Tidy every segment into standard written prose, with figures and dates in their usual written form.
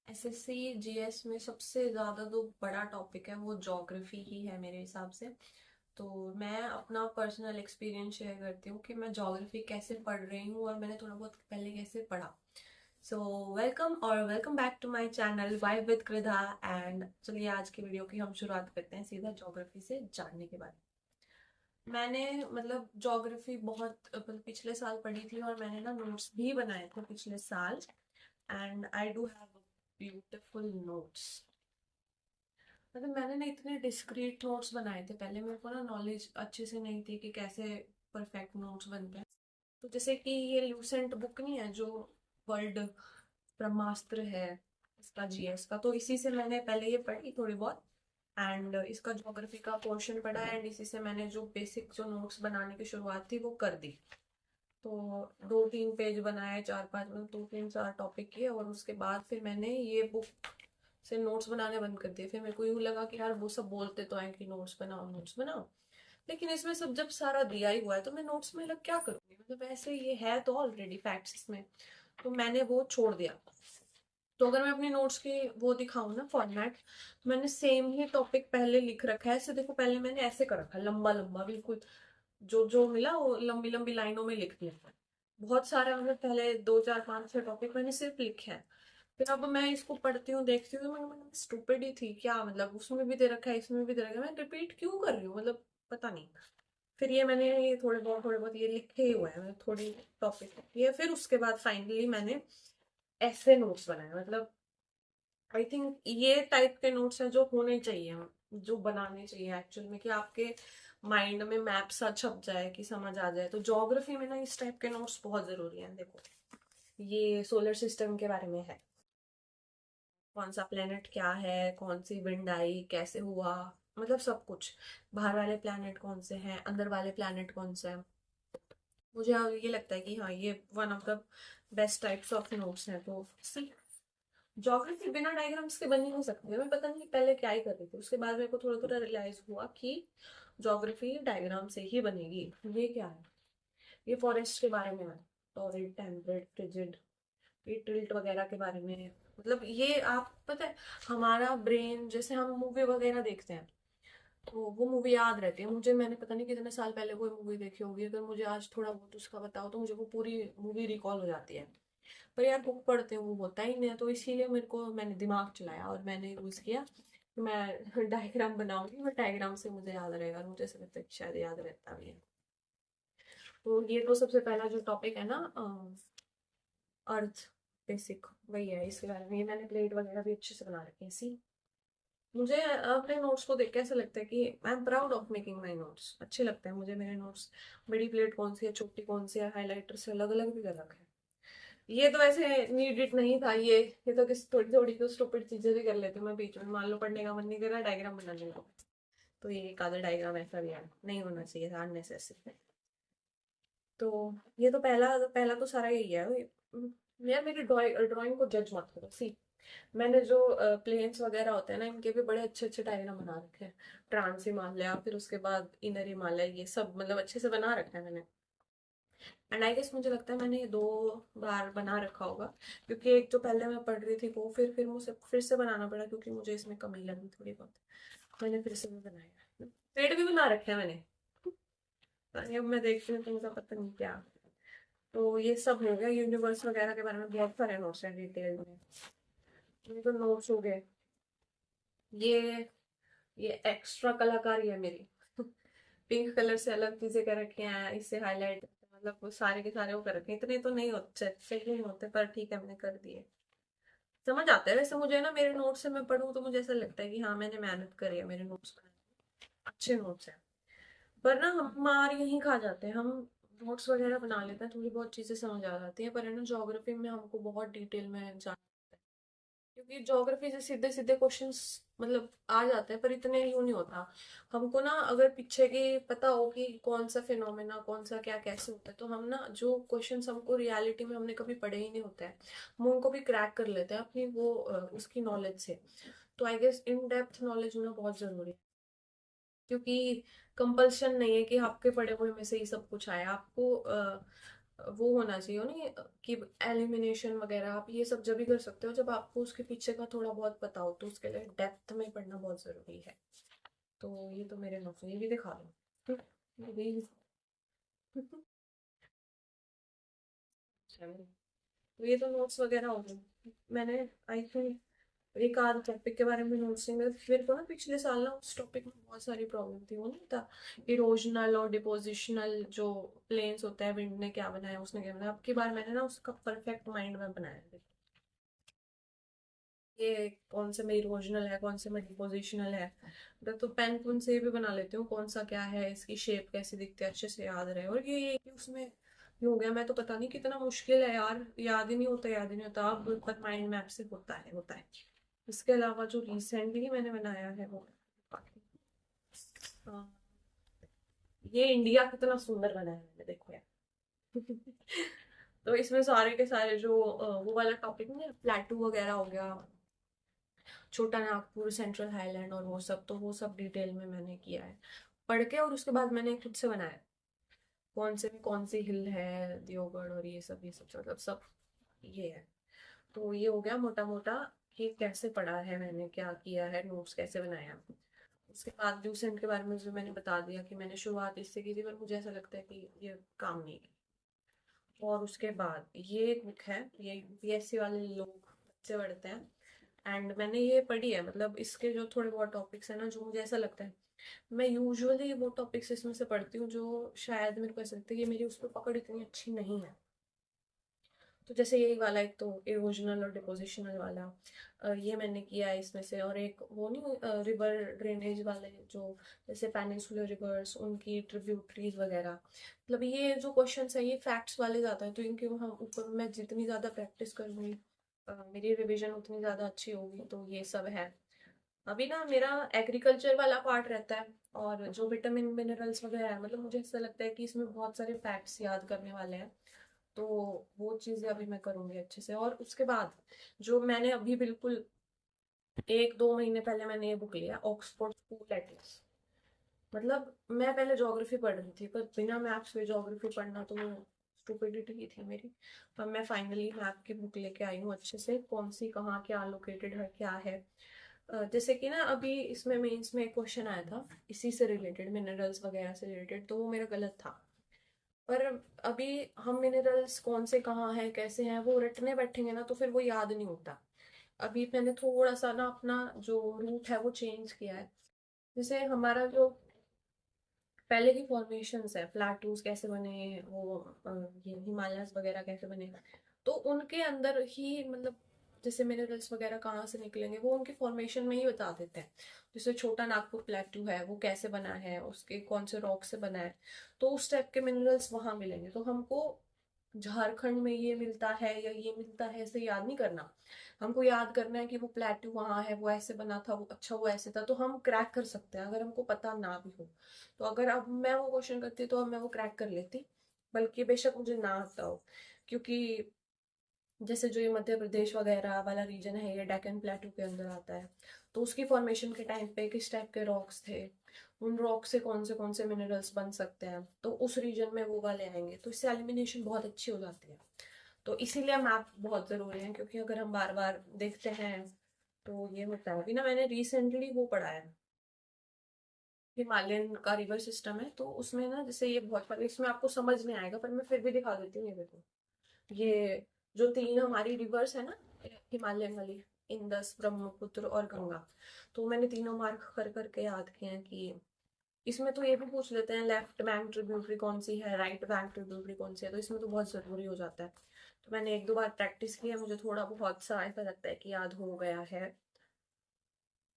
SSC GS में सबसे ज़्यादा जो बड़ा टॉपिक है वो ज्योग्राफी ही है मेरे हिसाब से। तो मैं अपना पर्सनल एक्सपीरियंस शेयर करती हूँ कि मैं ज्योग्राफी कैसे पढ़ रही हूँ और मैंने थोड़ा बहुत पहले कैसे पढ़ा। So welcome back to my channel vibe with Kridha. And चलिए आज की वीडियो की हम शुरुआत करते हैं सीधा ज्योग्राफी से जानने के बाद। मैंने ज्योग्राफी बहुत पिछले साल पढ़ी थी और मैंने ना नोट्स भी बनाए थे पिछले साल। And I do have beautiful notes. मैंने ना इतने डिस्क्रीट नोट्स बनाए थे, पहले मेरे को ना नॉलेज अच्छे से नहीं थी कि कैसे परफेक्ट नोट्स बनते हैं। तो जैसे कि ये ल्यूसेंट बुक नहीं है जो वर्ल्ड ब्रह्मास्त्र है इसका जीएस का, तो इसी से मैंने पहले ये पढ़ी थोड़ी बहुत। एंड इसका ज्योग्राफी का पोर्शन पढ़ा एंड इसी से मैंने जो बेसिक जो नोट्स बनाने की शुरुआत थी वो कर दी। तो 2-3 पेज बनाए, 4-5 मतलब 2-3-4 टॉपिक किए और उसके बाद फिर मैंने ये बुक से नोट्स बनाने बंद कर दिए। फिर मेरे को यूं लगा कि यार वो सब बोलते तो हैं कि नोट्स बनाओ, लेकिन इसमें सब जब सारा दिया ही हुआ है तो मैं नोट्स में लग क्या करूंगी, ऐसे ये है तो ऑलरेडी फैक्ट्स इसमें। तो मैंने वो छोड़ दिया। तो अगर मैं अपनी नोट्स की वो दिखाऊं ना फॉर्मेट, तो मैंने सेम ही टॉपिक पहले लिख रखा है। ऐसे देखो, पहले मैंने ऐसे कर रखा है, लंबा लंबा बिल्कुल, जो जो मिला वो लंबी लंबी लाइनों में लिख दिया। बहुत सारे पहले 2-4-5-6 टॉपिक मैंने सिर्फ लिखे हैं। फिर अब मैं इसको पढ़ती हूँ, देखती हूँ, तो मैं स्टूपिड ही थी क्या, उसमें भी दे रखा है इसमें भी दे रखा है, मैं रिपीट क्यों कर रही हूँ, पता नहीं। फिर ये मैंने ये थोड़े बहुत ये लिखे ही हुए हैं, थोड़ी टॉपिक ये। फिर उसके बाद फाइनली मैंने ऐसे नोट्स बनाए। आई थिंक ये टाइप के नोट्स हैं जो होने चाहिए, जो बनाने चाहिए एक्चुअल में, कि आपके माइंड में मैप सा छप जाए, कि समझ आ जाए। तो ज्योग्राफी में ना इस टाइप के नोट्स बहुत जरूरी हैं। देखो, ये सोलर सिस्टम के बारे में है, कौन सा प्लेनेट क्या है, कौन सी विंड आई, कैसे हुआ, सब कुछ। बाहर वाले प्लेनेट कौन से हैं, अंदर वाले प्लेनेट कौन से हैं। मुझे अब ये लगता है कि हाँ, ये one of the best types of notes हैं। तो ज्योग्राफी बिना डायग्राम्स के बन ही नहीं सकती है। मैं पता नहीं पहले क्या ही कर रही थी, उसके बाद मेरे को थोड़ा थोड़ा रियलाइज हुआ कि ज्योग्राफी डायग्राम से ही बनेगी। ये क्या है, ये फॉरेस्ट के बारे में है, टॉरिड, टेम्परेट, फ्रिजिड, ये टिल्ट वगैरह के बारे में है। ये आप पता है, हमारा ब्रेन, जैसे हम मूवी वगैरह देखते हैं तो वो मूवी याद रहती है मुझे। मैंने पता नहीं कितने साल पहले कोई मूवी देखी होगी, अगर मुझे आज थोड़ा बहुत उसका बताओ तो मुझे वो पूरी मूवी रिकॉल हो जाती है। पर यार बुक पढ़ते हैं वो होता ही नहीं है। तो इसीलिए मैंने दिमाग चलाया और मैंने यूज किया कि मैं डायग्राम बनाऊंगी, और डायग्राम से मुझे याद रहेगा, और मुझे ऐसा लगता है कि शायद याद रहता भी है। तो ये तो सबसे पहला जो टॉपिक है ना, अर्थ बेसिक, वही है। इसके बारे में ये मैंने प्लेट वगैरह भी अच्छे से बना रखी है। सी मुझे अपने नोट्स को देख के ऐसा लगता है कि I am proud of making my notes. अच्छे लगते हैं मुझे मेरे नोट्स। बड़ी प्लेट कौन सी है, छोटी कौन सी है, हाईलाइटर से अलग अलग भी कर रखा है। ये तो ऐसे नीडेड नहीं था। ये तो किसी थोड़ी थोड़ी तो स्टूपिड चीजें भी कर लेती हूँ मैं बीच में, मान लो पढ़ने का मन नहीं कर रहा, डायग्राम बनाने का, तो ये एक आधा डायग्राम ऐसा भी है, नहीं होना चाहिए था, अननेसेसरी। तो ये तो पहला पहला तो सारा यही है। यार मेरी ड्राइंग को जज मत करो। सी मैंने जो प्लेन्स वगैरह होते हैं ना, इनके भी बड़े अच्छे अच्छे डायग्राम बना रखे हैं। ट्रांस हिमालय, फिर उसके बाद इनर हिमालय, ये सब अच्छे से बना रखा है मैंने। एंड आई गेस मुझे लगता है मैंने ये 2 बार बना रखा होगा, क्योंकि एक जो पहले मैं पढ़ रही थी वो फिर मुझे फिर से बनाना पड़ा, क्योंकि मुझे इसमें कमी लगी थोड़ी बहुत। मैंने फिर से भी बनाया, पेड़ भी बना रखे हैं मैंने। अब मैं देखती हूँ तुमका पता नहीं क्या। तो ये सब हो गया, यूनिवर्स वगैरह के बारे में बहुत सारे नोट्स हैं डिटेल में। ये तो नोट्स हो गए। ये ये एक्स्ट्रा कलाकारी है मेरी। पिंक कलर से अलग चीजें कर रखी हैं, इससे हाईलाइट, वो सारे के सारे वो कर रखे हैं। इतने तो नहीं होते, सही नहीं होते, पर ठीक है मैंने कर दिए। समझ आता है वैसे मुझे ना, मेरे नोट्स से मैं पढ़ूं तो मुझे ऐसा लगता है कि हाँ मैंने मेहनत करी है मेरे नोट्स बनाने में, अच्छे नोट्स हैं। पर ना हम मार यहीं खा जाते हैं। हम नोट्स वगैरह बना लेते हैं, थोड़ी बहुत चीजें समझ आ जाती हैं, पर है ना ज्योग्राफी में हमको बहुत डिटेल में जाना, क्योंकि ज्योग्राफी से सीधे सीधे क्वेश्चंस आ जाते हैं, पर इतने यूं नहीं होता। हमको ना अगर पीछे की पता हो कि कौन सा फिनोमेना, कौन सा क्या कैसे होता है, तो हम ना जो क्वेश्चंस हमको रियलिटी में हमने कभी पढ़े ही नहीं होते हैं, हम उनको भी क्रैक कर लेते हैं अपनी वो उसकी नॉलेज से। तो I guess in depth knowledge होना बहुत जरूरी है, क्योंकि कंपल्शन नहीं है कि आपके पढ़े हुए में से ही सब कुछ आए। आपको वो होना चाहिए नहीं कि एलिमिनेशन वगैरह, आप ये सब जब भी कर सकते हो जब आपको उसके पीछे का थोड़ा बहुत पता हो, तो उसके लिए डेप्थ में पढ़ना बहुत ज़रूरी है। तो ये तो मेरे नोट्स, ये भी दिखा दो। ये भी अच्छा, तो ये तो नोट्स वगैरह हो गए। मैंने आई थिंक एक आध टॉपिक के बारे में नोट्स नहीं, मेरे को ना पिछले साल ना उस टॉपिक में बहुत सारी प्रॉब्लम थी, वो नहीं था इरोजनल और डिपोजिशनल जो प्लेन्स होता है, विंड ने क्या बनाया उसने क्या बनाया, अब की बार मैंने ना उसका परफेक्ट माइंड में बनाया है। ये कौन से में इरोजनल है, कौन से में डिपोजिशनल है। तो पेन पुन से भी बना लेती हूँ कौन सा क्या है, इसकी शेप कैसी दिखती है, अच्छे से याद रहे। और ये कि उसमें ये हो गया, मैं तो पता नहीं कितना मुश्किल है यार, याद ही नहीं होता, याद ही नहीं होता, अब पर माइंड मैप से होता है। इसके अलावा जो रिसेंटली मैंने बनाया है वो हाँ, ये इंडिया कितना सुंदर बनाया है मैंने, देखो यार। तो इसमें सारे के सारे जो वो वाला टॉपिक नहीं, प्लेटू वगैरह हो गया, छोटा नागपुर, सेंट्रल हाईलैंड और वो सब, तो वो सब डिटेल में मैंने किया है पढ़ के, और उसके बाद मैंने खुद से बनाया कौन से में कौन सी हिल है, दियोगढ़ और ये सब मतलब सब ये है। तो ये हो गया मोटा मोटा कि कैसे पढ़ा है मैंने, क्या किया है, नोट्स कैसे बनाया। उसके बाद ल्यूसेंट के बारे में भी मैंने बता दिया कि मैंने शुरुआत इससे की थी, पर मुझे ऐसा लगता है कि ये काम नहीं की। और उसके बाद ये एक बुक है, ये यूपीएससी वाले लोग बच्चे पढ़ते हैं, एंड मैंने ये पढ़ी है, मतलब इसके जो थोड़े बहुत टॉपिक्स है ना, जो मुझे ऐसा लगता है, मैं यूजुअली वो टॉपिक्स इसमें से पढ़ती हूँ जो शायद मेरे को ऐसा लगता है कि मेरी उस पर पकड़ इतनी अच्छी नहीं है। तो जैसे यही वाला, एक तो इरोजनल और डिपोजिशनल वाला, ये मैंने किया है इसमें से। और एक वो नहीं, रिवर ड्रेनेज वाले जो, जैसे पेनिनसुलर रिवर्स, उनकी ट्रिब्यूटरीज वगैरह, मतलब ये जो क्वेश्चन है ये फैक्ट्स वाले ज़्यादा है, तो इनके हम ऊपर मैं जितनी ज़्यादा प्रैक्टिस करूँगी, मेरी रिविजन उतनी ज़्यादा अच्छी होगी। तो ये सब है। अभी ना मेरा एग्रीकल्चर वाला पार्ट रहता है, और जो विटामिन मिनरल्स वगैरह है, मतलब मुझे ऐसा लगता है कि इसमें बहुत सारे फैक्ट्स याद करने वाले हैं। तो वो चीज़ें अभी मैं करूँगी अच्छे से। और उसके बाद जो मैंने अभी बिल्कुल 1-2 महीने पहले मैंने ये बुक लिया, ऑक्सफोर्ड स्कूल एटलस। मतलब मैं पहले ज्योग्राफी पढ़ रही थी, पर बिना मैप्स में ज्योग्राफी पढ़ना तो स्टूपिडिटी ही थी मेरी। पर मैं फाइनली मैप की बुक लेके आई हूँ अच्छे से, कौन सी कहाँ क्या लोकेटेड है क्या है। जैसे कि ना अभी इसमें मेंस में एक क्वेश्चन आया था इसी से रिलेटेड, मिनरल्स वगैरह से रिलेटेड, तो वो मेरा गलत था। पर अभी हम मिनरल्स कौन से कहाँ हैं कैसे हैं वो रटने बैठेंगे ना, तो फिर वो याद नहीं होता। अभी मैंने थोड़ा सा ना अपना जो रूट है वो चेंज किया है। जैसे हमारा जो पहले की फॉर्मेशंस है, प्लाटूज कैसे बने, वो ये हिमालयस वगैरह कैसे बने, तो उनके अंदर ही मतलब जैसे मिनरल्स वगैरह कहाँ से निकलेंगे वो उनके फॉर्मेशन में ही बता देते हैं। जैसे छोटा नागपुर प्लेटू है वो कैसे बना है, उसके कौन से रॉक से बना है, तो उस टाइप के मिनरल्स वहां मिलेंगे। तो हमको झारखंड में ये मिलता है या ये मिलता है ऐसे याद नहीं करना, हमको याद करना है कि वो प्लेटू वहां है, वो ऐसे बना था, वो अच्छा वो ऐसे था, तो हम क्रैक कर सकते हैं अगर हमको पता ना भी हो। तो अगर अब मैं वो क्वेश्चन करती तो अब मैं वो क्रैक कर लेती, बल्कि बेशक मुझे ना आता हो। क्योंकि जैसे जो ये मध्य प्रदेश वगैरह वाला रीजन है, ये डेक्कन प्लेटू के अंदर आता है, तो उसकी फॉर्मेशन के टाइम पे किस टाइप के रॉक्स थे, उन रॉक से कौन से मिनरल्स बन सकते हैं, तो उस रीजन में वो वाले आएंगे, तो इससे एलिमिनेशन बहुत अच्छी हो जाती है। तो इसीलिए मैप बहुत जरूरी है, क्योंकि अगर हम बार बार देखते हैं तो ये होता है। अभी ना मैंने रिसेंटली वो पढ़ा है, हिमालयन का रिवर सिस्टम है, तो उसमें ना जैसे ये बहुत सारे, इसमें आपको समझ नहीं आएगा पर मैं फिर भी दिखा देती हूँ, ये देखो। ये जो तीन हमारी रिवर्स है ना हिमालयन वाली, इंदस, ब्रह्मपुत्र और गंगा, तो मैंने तीनों मार्क कर करके याद किए हैं कि इसमें तो ये भी पूछ लेते हैं लेफ्ट बैंक ट्रिब्यूटरी कौन सी है, राइट बैंक ट्रिब्यूटरी कौन सी है, तो इसमें तो बहुत जरूरी हो जाता है। तो मैंने 1-2 बार प्रैक्टिस की है, मुझे थोड़ा बहुत सा ऐसा लगता है कि याद हो गया है।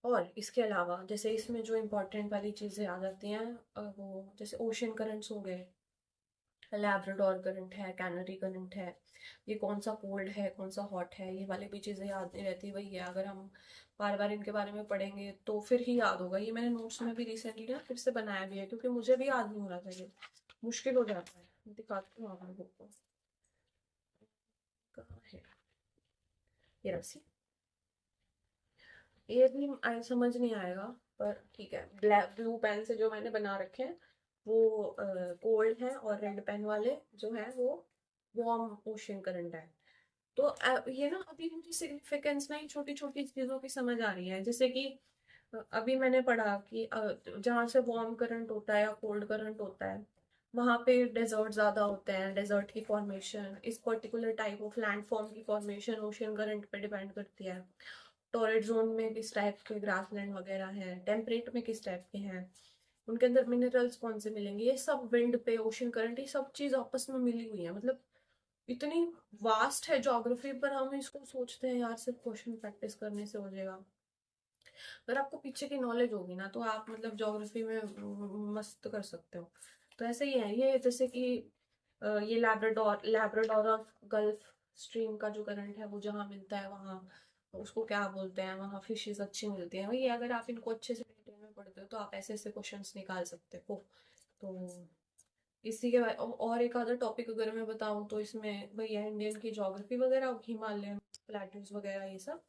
और इसके अलावा जैसे इसमें जो इम्पोर्टेंट वाली चीज़ें आ जाती हैं, वो जैसे ओशन करंट्स हो गए, लैब्राडोर करंट है, कैनरी करंट है, ये कौन सा कोल्ड है कौन सा हॉट है, ये वाली भी चीज़ें याद नहीं रहती। वही है, अगर हम बार बार इनके बारे में पढ़ेंगे तो फिर ही याद होगा। ये मैंने नोट्स में भी रिसेंटली ना फिर से बनाया भी है, क्योंकि मुझे भी याद नहीं हो रहा था, ये मुश्किल हो जाता है। दिखाती हूँ आपको बुक को, कहाँ है ये रसी। ये भी समझ नहीं आएगा, पर ठीक है। ब्लैक ब्लू पेन से जो मैंने बना रखे हैं वो कोल्ड है, और रेड पेन वाले जो है वो वार्म ओशन करंट है। तो ये ना अभी मुझे सिग्निफिकेंस ना छोटी छोटी चीजों की समझ आ रही है, जैसे कि अभी मैंने पढ़ा कि जहाँ से वार्म करंट होता है या कोल्ड करंट होता है वहां पे डेजर्ट ज्यादा होते हैं, डेजर्ट की फॉर्मेशन, इस पर्टिकुलर टाइप ऑफ लैंडफॉर्म की फॉर्मेशन ओशन करंट पे डिपेंड करती है। टॉरेट जोन में किस टाइप के ग्रासलैंड वगैरह हैं, टेम्परेट में किस टाइप के हैं, उनके अंदर मिनरल्स कौन से मिलेंगे, ये सब विंड पे ओशन करंट ये सब चीज आपस में मिली हुई है। मतलब इतनी वास्ट है ज्योग्राफी, पर हम इसको सोचते हैं यार सिर्फ क्वेश्चन प्रैक्टिस करने से हो जाएगा। अगर आपको पीछे की नॉलेज होगी ना तो आप मतलब ज्योग्राफी में मस्त कर सकते हो। तो ऐसे ही है ये, जैसे कि ये लैब्राडोर लैब्राडोर और गल्फ स्ट्रीम का जो करंट है वो जहाँ मिलता है वहाँ उसको क्या बोलते हैं, वहाँ फिशेस अच्छी मिलती हैं। वही अगर आप इनको अच्छे से डिटेल में पढ़ते हो तो आप ऐसे ऐसे क्वेश्चंस निकाल सकते हो। तो इसी के बाद और एक अदर टॉपिक अगर मैं बताऊं तो इसमें वही है इंडियन की ज्योग्राफी वगैरह, हिमालयन प्लेटूज वगैरह ये सब।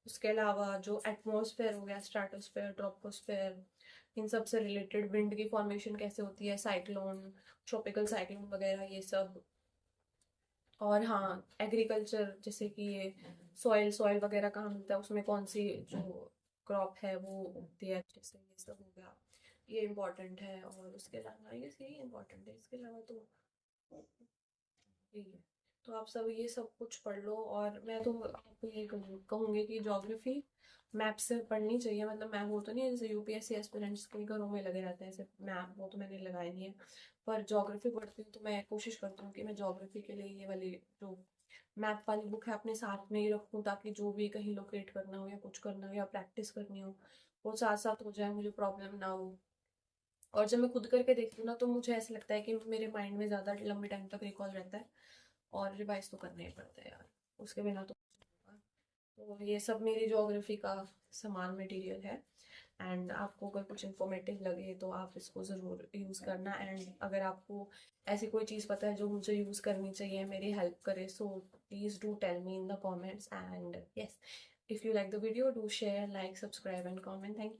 उसके अलावा जो एटमॉस्फेयर हो गया, स्ट्रेटोस्फेयर, ट्रोपोस्फेयर, इन सब से रिलेटेड विंड की फॉर्मेशन कैसे होती है, साइक्लोन, ट्रॉपिकल साइक्लोन वगैरह ये सब। और हाँ एग्रीकल्चर, जैसे कि ये सॉइल सॉइल वगैरह कहाँ मिलता है, उसमें कौन सी जो क्रॉप है वो उगती है अच्छे से, ये सब हो गया, ये इम्पोर्टेंट है। और उसके अलावा ये यही इम्पोर्टेंट है, इसके अलावा तो यही है। तो आप सब ये सब कुछ पढ़ लो। और मैं तो आपको ये कहूँगी कि ज्योग्राफी मैप से पढ़नी चाहिए। मतलब मैप वो तो नहीं है जैसे यूपीएससी एस्पिरेंट्स के घरों में लगे रहते हैं सिर्फ मैप, वो तो मैंने लगाया नहीं है। पर ज्योग्राफी पढ़ती हूँ तो मैं कोशिश करती हूँ कि मैं ज्योग्राफी के लिए ये वाली जो मैप वाली बुक है अपने साथ में ही रखूँ, ताकि जो भी कहीं लोकेट करना हो या कुछ करना हो या प्रैक्टिस करनी हो वो साथ साथ हो जाए, मुझे प्रॉब्लम ना हो। और जब मैं खुद करके देखती हूँ ना तो मुझे ऐसा लगता है कि मेरे माइंड में ज़्यादा लंबे टाइम तक रिकॉल रहता है। और रिवाइज तो करना ही पड़ता है यार, उसके बिना तो कुछ नहीं होगा। तो ये सब मेरी ज्योग्राफी का समान मटेरियल है। एंड आपको अगर कुछ इन्फॉर्मेटिव लगे तो आप इसको ज़रूर यूज़ करना। एंड अगर आपको ऐसी कोई चीज़ पता है जो मुझे यूज़ करनी चाहिए, मेरी हेल्प करे, so please do tell me in the comments. And yes, if you like the video, do share, like, subscribe and comment. Thank you.